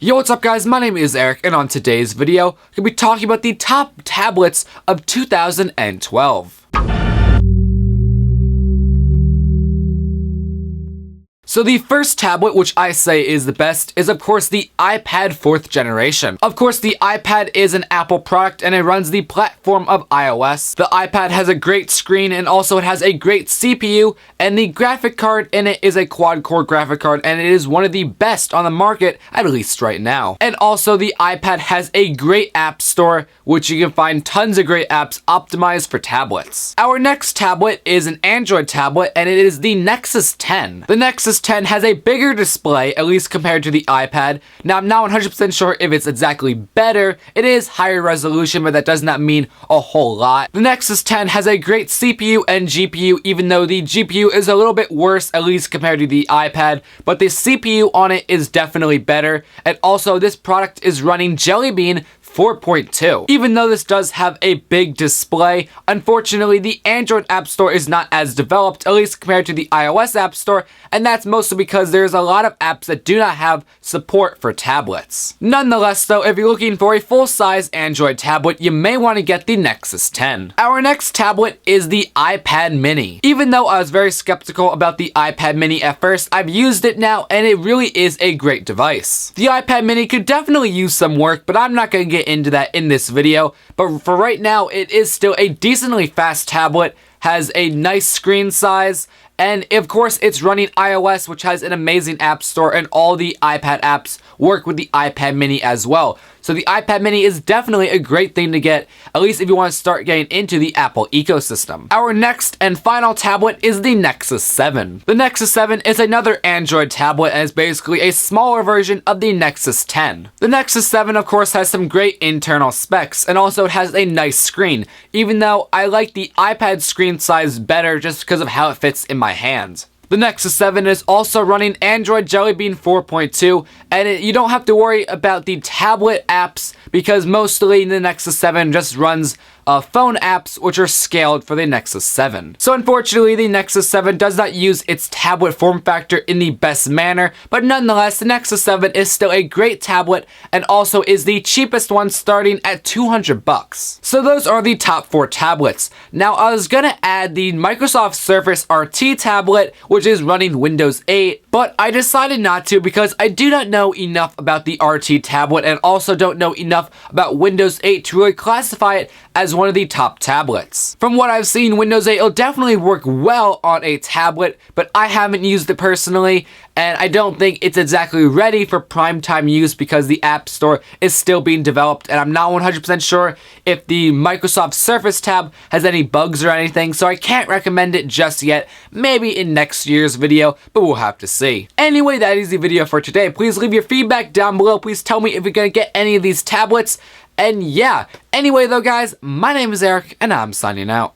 Yo, what's up guys, my name is Eric, and on today's video, we'll be talking about the top tablets of 2012. So the first tablet, which I say is the best, is of course the iPad 4th generation. Of course, the iPad is an Apple product and it runs the platform of iOS. The iPad has a great screen and also it has a great CPU, and the graphic card in it is a quad-core graphic card, and it is one of the best on the market, at least right now. And also the iPad has a great app store, which you can find tons of great apps optimized for tablets. Our next tablet is an Android tablet, and it is the Nexus 10. The Nexus 10 has a bigger display, at least compared to the iPad. Now, I'm not 100% sure if it's exactly better. It is higher resolution, but that does not mean a whole lot. The Nexus 10 has a great CPU and GPU, even though the GPU is a little bit worse, at least compared to the iPad, but the CPU on it is definitely better. And also, this product is running Jelly Bean 4.2. Even though this does have a big display, unfortunately the Android App Store is not as developed, at least compared to the iOS App Store, and that's mostly because there's a lot of apps that do not have support for tablets. Nonetheless though, if you're looking for a full-size Android tablet, you may want to get the Nexus 10. Our next tablet is the iPad Mini. Even though I was very skeptical about the iPad Mini at first, I've used it now and it really is a great device. The iPad Mini could definitely use some work, but I'm not going to get into that in this video, but for right now it is still a decently fast tablet, has a nice screen size, and of course it's running iOS, which has an amazing app store, and all the iPad apps work with the iPad Mini as well. So the iPad Mini is definitely a great thing to get, at least if you want to start getting into the Apple ecosystem. Our next and final tablet is the Nexus 7. The Nexus 7 is another Android tablet and is basically a smaller version of the Nexus 10. The Nexus 7 of course has some great internal specs, and also it has a nice screen, even though I like the iPad screen size better just because of how it fits in my hand. The Nexus 7 is also running Android Jelly Bean 4.2, and you don't have to worry about the tablet apps because mostly the Nexus 7 just runs phone apps, which are scaled for the Nexus 7. So unfortunately, the Nexus 7 does not use its tablet form factor in the best manner, but nonetheless, the Nexus 7 is still a great tablet and also is the cheapest one, starting at $200. So those are the top 4 tablets. Now, I was gonna add the Microsoft Surface RT tablet, which is running Windows 8, but I decided not to because I do not know enough about the RT tablet and also don't know enough about Windows 8 to really classify it as one of the top tablets. From what I've seen, Windows 8 will definitely work well on a tablet, but I haven't used it personally, and I don't think it's exactly ready for prime-time use because the App Store is still being developed, and I'm not 100% sure if the Microsoft Surface tab has any bugs or anything, so I can't recommend it just yet. Maybe in next year's video, but we'll have to see. Anyway, that is the video for today. Please leave your feedback down below. Please tell me if you're gonna get any of these tablets. And yeah, anyway though guys, my name is Eric, and I'm signing out.